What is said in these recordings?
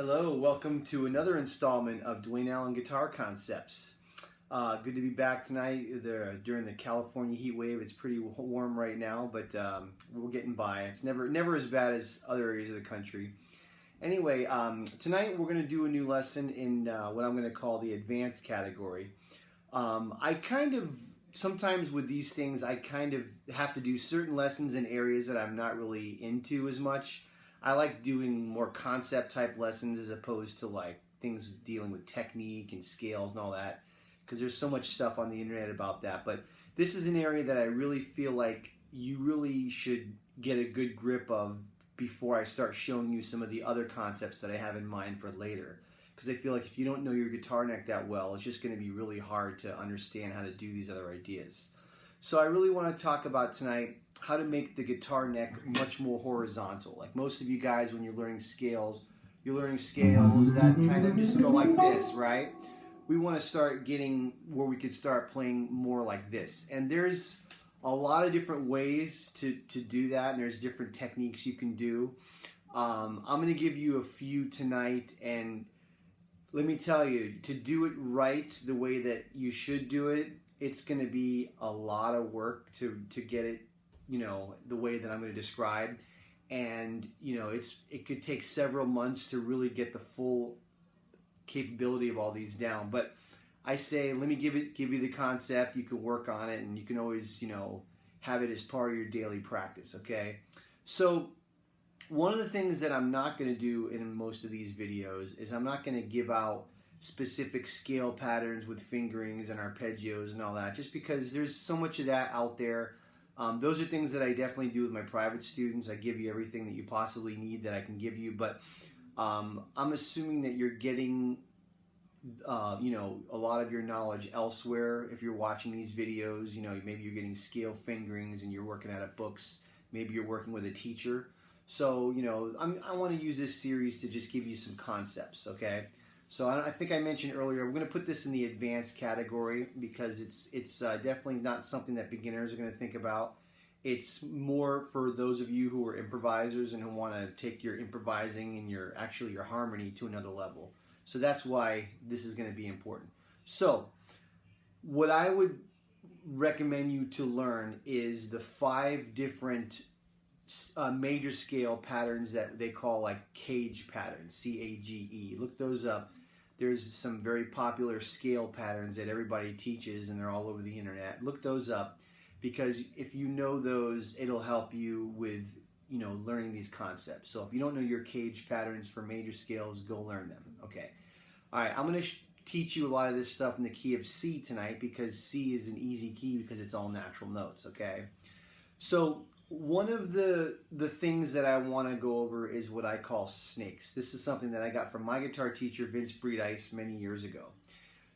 Hello, welcome to another installment of Dwayne Allen Guitar Concepts. Good to be back tonight during the California heat wave. It's pretty warm right now, but we're getting by. It's never as bad as other areas of the country. Anyway, tonight we're going to do a new lesson in what I'm going to call the advanced category. Sometimes with these things, I kind of have to do certain lessons in areas that I'm not really into as much. I like doing more concept type lessons as opposed to like things dealing with technique and scales and all that, because there's so much stuff on the internet about that. But this is an area that I really feel like you really should get a good grip of before I start showing you some of the other concepts that I have in mind for later. Because I feel like if you don't know your guitar neck that well, it's just going to be really hard to understand how to do these other ideas. So I really want to talk about tonight how to make the guitar neck much more horizontal. Like most of you guys, when you're learning scales that kind of just go like this, right? We want to start getting where we could start playing more like this. And there's a lot of different ways to do that, and there's different techniques you can do. I'm going to give you a few tonight, and let me tell you, to do it right the way that you should do it, it's going to be a lot of work to get it, the way that I'm going to describe. And, it could take several months to really get the full capability of all these down. But I say, let me give you the concept. You can work on it, and you can always, have it as part of your daily practice, okay? So one of the things that I'm not going to do in most of these videos is I'm not going to give out specific scale patterns with fingerings and arpeggios and all that, just because there's so much of that out there. Those are things that I definitely do with my private students. I give you everything that you possibly need that I can give you, but I'm assuming that you're getting a lot of your knowledge elsewhere. If you're watching these videos, maybe you're getting scale fingerings and you're working out of books. Maybe you're working with a teacher. So, I want to use this series to just give you some concepts, okay? So I think I mentioned earlier, we're going to put this in the advanced category because it's definitely not something that beginners are going to think about. It's more for those of you who are improvisers and who want to take your improvising and your harmony to another level. So that's why this is going to be important. So what I would recommend you to learn is the 5 different major scale patterns that they call like cage patterns, C-A-G-E. Look those up. There's some very popular scale patterns that everybody teaches, and they're all over the internet. Look those up, because if you know those, it'll help you with learning these concepts. So if you don't know your cage patterns for major scales, go learn them. Okay. All right. I'm going to teach you a lot of this stuff in the key of C tonight, because C is an easy key because it's all natural notes. Okay. So one of the things that I want to go over is what I call snakes. This is something that I got from my guitar teacher, Vince Breedice, many years ago.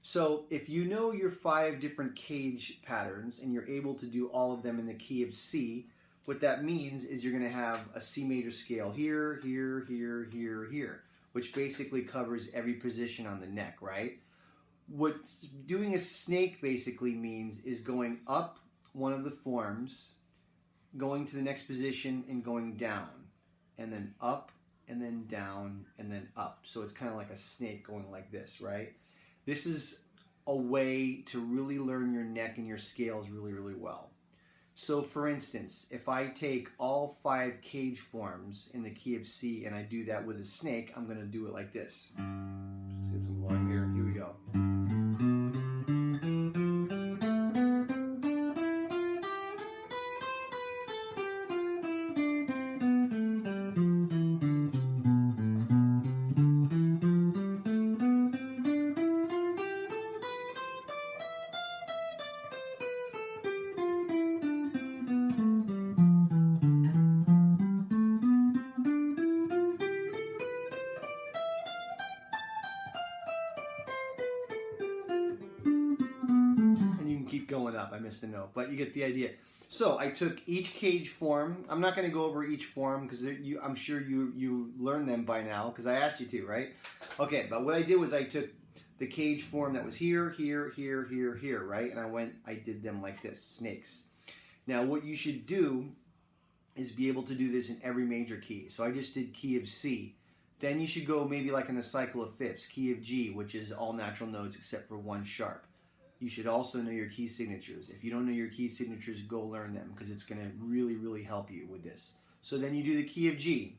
So if you know your 5 different cage patterns and you're able to do all of them in the key of C, what that means is you're going to have a C major scale here, here, here, here, here, which basically covers every position on the neck, right? What doing a snake basically means is going up one of the forms, going to the next position and going down, and then up, and then down, and then up. So it's kind of like a snake going like this, right? This is a way to really learn your neck and your scales really, really well. So for instance, if I take all 5 cage forms in the key of C and I do that with a snake, I'm going to do it like this. Let's get some volume here. Here we go. Keep going up. I missed a note, but you get the idea. So I took each cage form. I'm not going to go over each form because I'm sure you learned them by now because I asked you to, right? Okay, but what I did was I took the cage form that was here, here, here, here, here, right? And I did them like this, snakes. Now what you should do is be able to do this in every major key. So I just did key of C. Then you should go maybe like in the cycle of fifths, key of G, which is all natural notes except for one sharp. You should also know your key signatures. If you don't know your key signatures, go learn them because it's going to really, really help you with this. So then you do the key of G.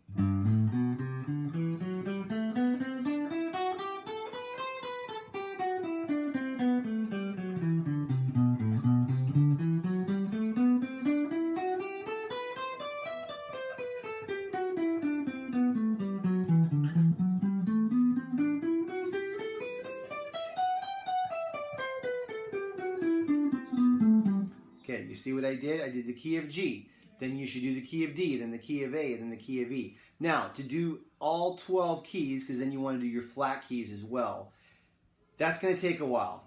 Okay, you see what I did? I did the key of G. Then you should do the key of D, then the key of A, then the key of E. Now, to do all 12 keys, because then you want to do your flat keys as well, that's going to take a while.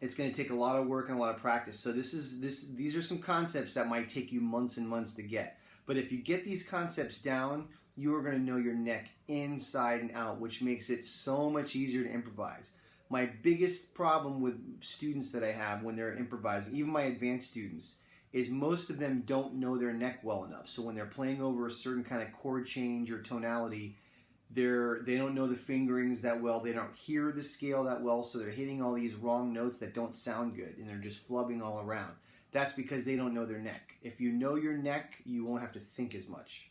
It's going to take a lot of work and a lot of practice. So these are some concepts that might take you months and months to get. But if you get these concepts down, you are going to know your neck inside and out, which makes it so much easier to improvise. My biggest problem with students that I have when they're improvising, even my advanced students, is most of them don't know their neck well enough. So when they're playing over a certain kind of chord change or tonality, they don't know the fingerings that well, they don't hear the scale that well, so they're hitting all these wrong notes that don't sound good, and they're just flubbing all around. That's because they don't know their neck. If you know your neck, you won't have to think as much.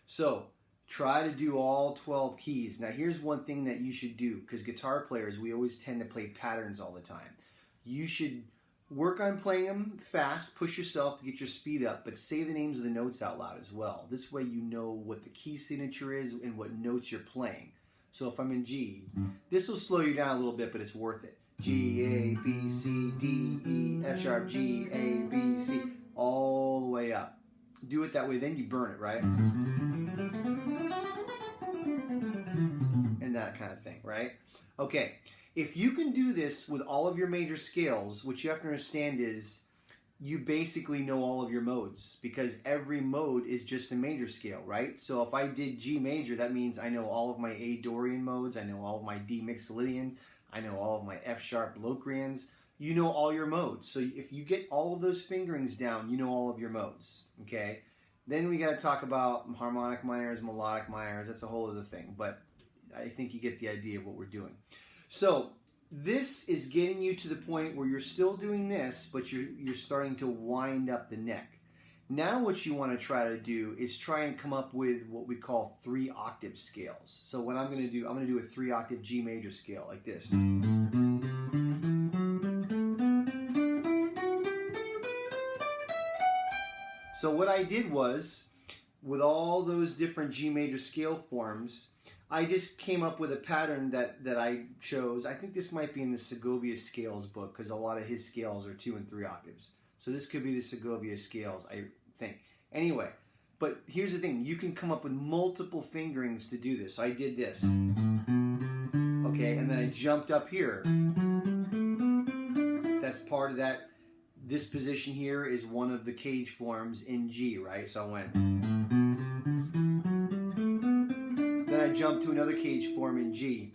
So try to do all 12 keys. Now here's one thing that you should do, because guitar players, we always tend to play patterns all the time. You should work on playing them fast, push yourself to get your speed up, but say the names of the notes out loud as well. This way you know what the key signature is and what notes you're playing. So if I'm in G, this will slow you down a little bit, but it's worth it. G, A, B, C, D, E, F sharp, G, A, B, C, all the way up. Do it that way, then you burn it, right? And that kind of thing, right? Okay. If you can do this with all of your major scales, what you have to understand is you basically know all of your modes, because every mode is just a major scale, right? So if I did G major, that means I know all of my A Dorian modes, I know all of my D Mixolydians, I know all of my F sharp Locrians. You know all your modes. So if you get all of those fingerings down, you know all of your modes, okay? Then we got to talk about harmonic minors, melodic minors. That's a whole other thing, but I think you get the idea of what we're doing. So this is getting you to the point where you're still doing this, but you're starting to wind up the neck. Now what you want to try to do is try and come up with what we call 3-octave scales. So what I'm going to do, I'm going to do a 3-octave G major scale like this. So what I did was, with all those different G major scale forms, I just came up with a pattern that I chose. I think this might be in the Segovia Scales book, because a lot of his scales are 2 and 3 octaves. So this could be the Segovia Scales, I think. Anyway, but here's the thing. You can come up with multiple fingerings to do this. So I did this. Okay, and then I jumped up here. That's part of that. This position here is one of the cage forms in G, right? So I went. Then I jumped to another cage form in G.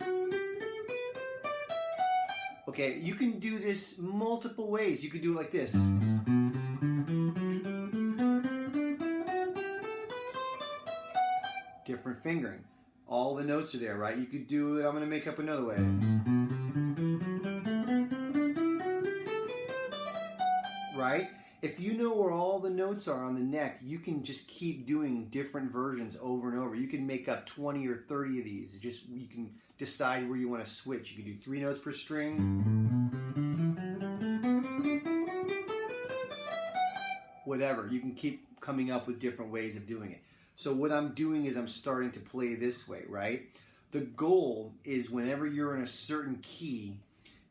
Okay, you can do this multiple ways. You could do it like this. Different fingering. All the notes are there, right? You could do it, I'm going to make up another way. Right? If you know where all the notes are on the neck, you can just keep doing different versions over and over. You can make up 20 or 30 of these. You can decide where you want to switch. You can do 3 notes per string. Whatever. You can keep coming up with different ways of doing it. So what I'm doing is I'm starting to play this way, right? The goal is whenever you're in a certain key,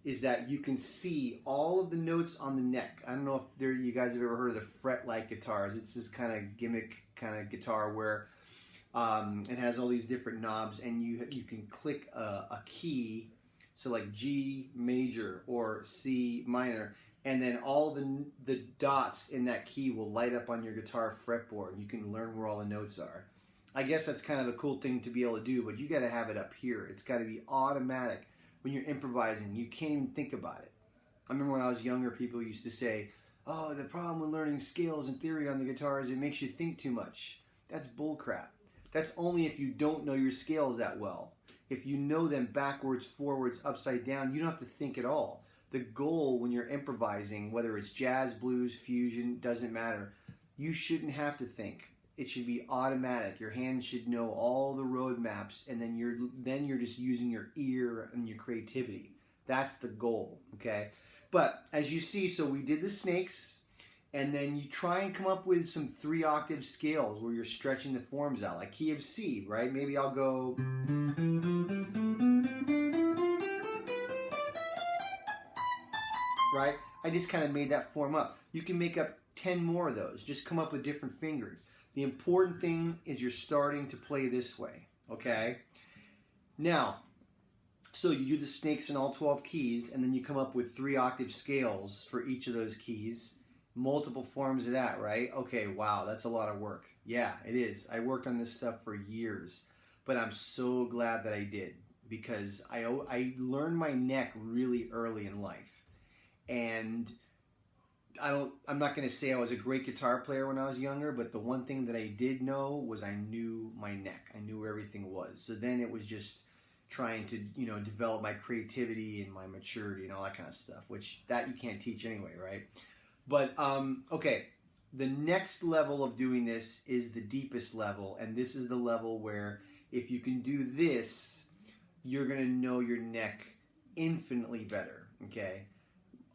is that you can see all of the notes on the neck. I don't know if you guys have ever heard of the fret-like guitars. It's this kind of gimmick kind of guitar where it has all these different knobs, and you can click a key, so like G major or C minor, and then all the dots in that key will light up on your guitar fretboard. You can learn where all the notes are. I guess that's kind of a cool thing to be able to do, but you got to have it up here. It's got to be automatic. When you're improvising, you can't even think about it. I remember when I was younger, people used to say, oh, the problem with learning scales and theory on the guitar is it makes you think too much. That's bullcrap. That's only if you don't know your scales that well. if you know them backwards, forwards, upside down, you don't have to think at all. The goal when you're improvising, whether it's jazz, blues, fusion, doesn't matter, you shouldn't have to think. It should be automatic. Your hands should know all the road maps, and then you're just using your ear and your creativity. That's the goal, okay? But as you see, so we did the snakes, and then you try and come up with some 3-octave scales where you're stretching the forms out, like key of C, right? Maybe I'll go... Right? I just kind of made that form up. You can make up 10 more of those. Just come up with different fingers. The important thing is you're starting to play this way, okay? Now, so you do the snakes in all 12 keys, and then you come up with 3-octave scales for each of those keys. Multiple forms of that, right? Okay, wow, that's a lot of work. Yeah, it is. I worked on this stuff for years, but I'm so glad that I did, because I learned my neck really early in life. And I'm not going to say I was a great guitar player when I was younger, but the one thing that I did know was I knew my neck. I knew where everything was. So then it was just trying to, develop my creativity and my maturity and all that kind of stuff, which that you can't teach anyway, right? But, okay, the next level of doing this is the deepest level, and this is the level where if you can do this, you're going to know your neck infinitely better, okay?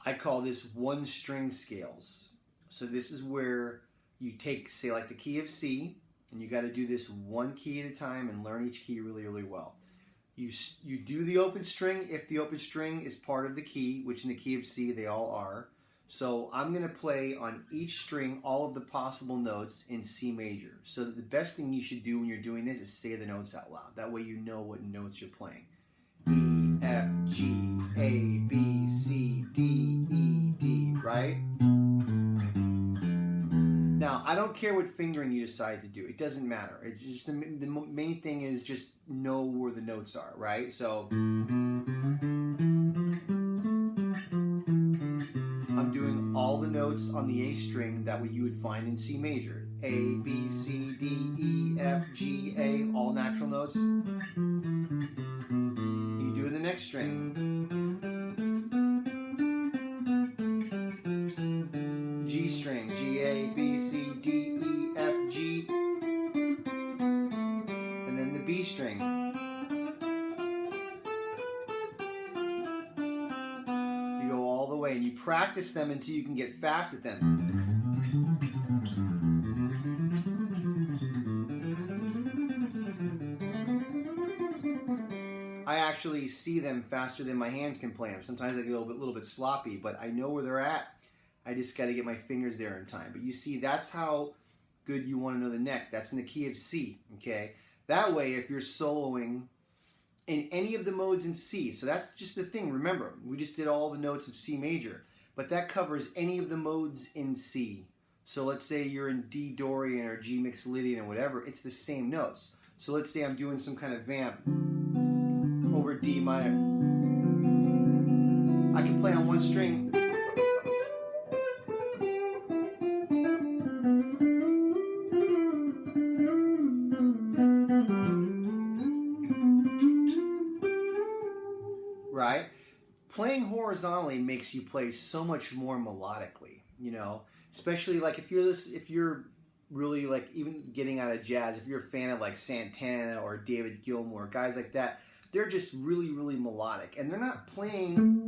I call this one-string scales. So this is where you take, say, like the key of C, and you got to do this one key at a time and learn each key really, really well. You do the open string if the open string is part of the key, which in the key of C they all are. So I'm going to play on each string all of the possible notes in C major. So the best thing you should do when you're doing this is say the notes out loud. That way you know what notes you're playing. E, F, G, A, B, C, D, E, D, right? Now, I don't care what fingering you decide to do. It doesn't matter. It's just the main thing is just know where the notes are, right? So I'm doing all the notes on the A string that you would find in C major. A, B, C, D, E, F, G, A, all natural notes. You do the next string. G string, G, A, B, C, D, E, F, G. And then the B string. You go all the way and you practice them until you can get fast at them. I actually see them faster than my hands can play them. Sometimes I get a little bit sloppy, but I know where they're at. I just got to get my fingers there in time. But you see, that's how good you want to know the neck. That's in the key of C, okay? That way, if you're soloing in any of the modes in C, so that's just the thing. Remember, we just did all the notes of C major, but that covers any of the modes in C. So let's say you're in D Dorian or G Mixolydian or whatever, it's the same notes. So let's say I'm doing some kind of vamp over D minor. I can play on one string. Right? Playing horizontally makes you play so much more melodically, especially like if you're really like even getting out of jazz, if you're a fan of like Santana or David Gilmour, guys like that, they're just really, really melodic, and they're not playing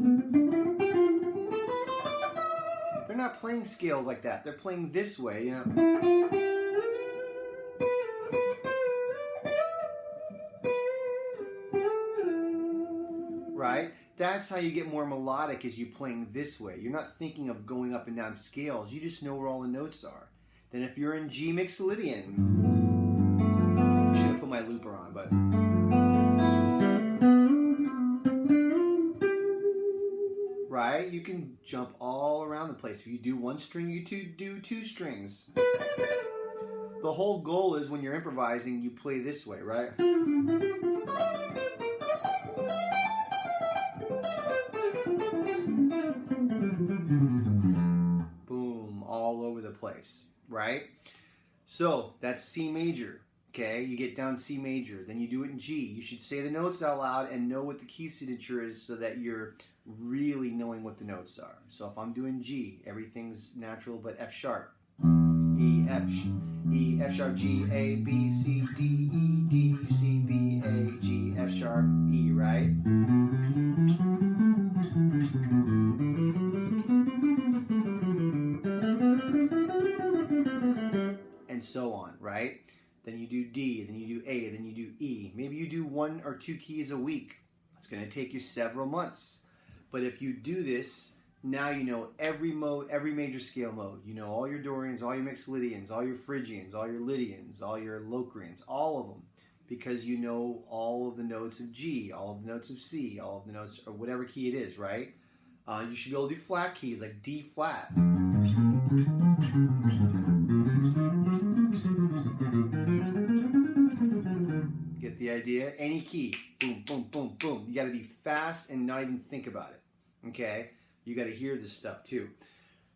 scales like that. They're playing this way, Right? That's how you get more melodic, is you playing this way. You're not thinking of going up and down scales. You just know where all the notes are. Then if you're in G Mixolydian, I should have put my looper on, but right? You can jump all around the place. If you do one string, you do two strings. The whole goal is when you're improvising, you play this way, right? Boom, all over the place, right? So that's C major. Okay, you get down C major, then you do it in G. You should say the notes out loud and know what the key signature is so that you're really knowing what the notes are. So if I'm doing G, everything's natural but F sharp. E, F sharp, G, A, B, C, D, E, D, C, B, A, G, F sharp, E, right? And so on, right? Then you do D, then you do A, then you do E. Maybe you do 1 or 2 keys a week. It's going to take you several months. But if you do this, now you know every mode, every major scale mode. You know all your Dorians, all your Mixolydians, all your Phrygians, all your Lydians, all your Locrians, all of them. Because you know all of the notes of G, all of the notes of C, all of the notes, or whatever key it is, right? You should be able to do flat keys like D flat. Get the idea? Any key. Boom, boom, boom, boom. You got to be fast and not even think about it. Okay? You got to hear this stuff too.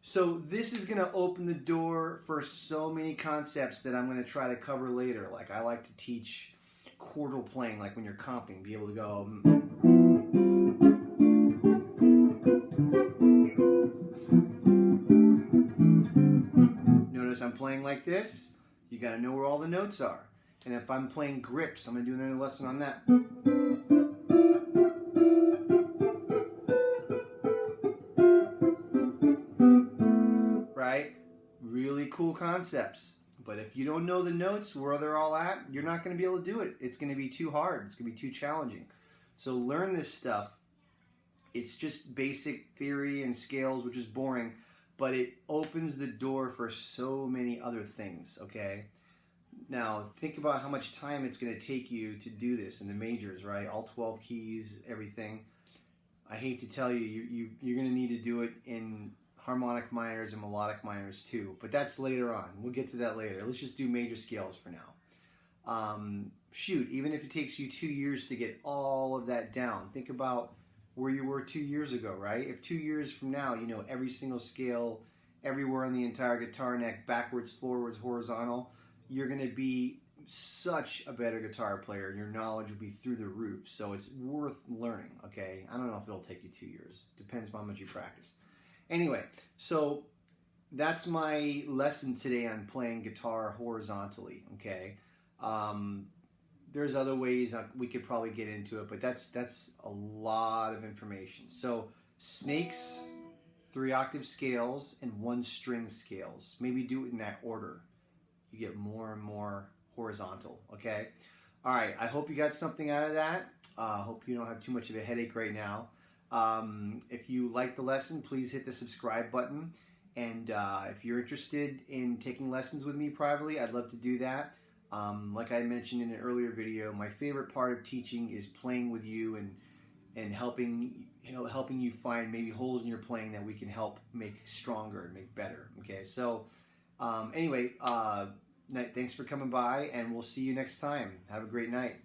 So this is going to open the door for so many concepts that I'm going to try to cover later. Like I like to teach chordal playing, like when you're comping, be able to go. Notice I'm playing like this. You got to know where all the notes are. And if I'm playing grips, I'm going to do another lesson on that. Right? Really cool concepts. But if you don't know the notes, where they're all at, you're not going to be able to do it. It's going to be too hard. It's going to be too challenging. So learn this stuff. It's just basic theory and scales, which is boring, but it opens the door for so many other things, okay? Now, think about how much time it's going to take you to do this in the majors, right? All 12 keys, everything. I hate to tell you, you're going to need to do it in harmonic minors and melodic minors too, but that's later on. We'll get to that later. Let's just do major scales for now. Shoot, even if it takes you 2 years to get all of that down, think about where you were 2 years ago, right? If 2 years from now, you know every single scale, everywhere on the entire guitar neck, backwards, forwards, horizontal, you're going to be such a better guitar player. Your knowledge will be through the roof. So it's worth learning, okay? I don't know if it'll take you 2 years. Depends on how much you practice. Anyway, so that's my lesson today on playing guitar horizontally, okay? There's other ways we could probably get into it, but that's a lot of information. So snakes, 3-octave scales, and 1-string scales. Maybe do it in that order. You get more and more horizontal, okay? All right, I hope you got something out of that. Hope you don't have too much of a headache right now. If you like the lesson, please hit the subscribe button. And if you're interested in taking lessons with me privately, I'd love to do that. Like I mentioned in an earlier video, my favorite part of teaching is playing with you and helping you find maybe holes in your playing that we can help make stronger and make better. Okay, so anyway, thanks for coming by, and we'll see you next time. Have a great night.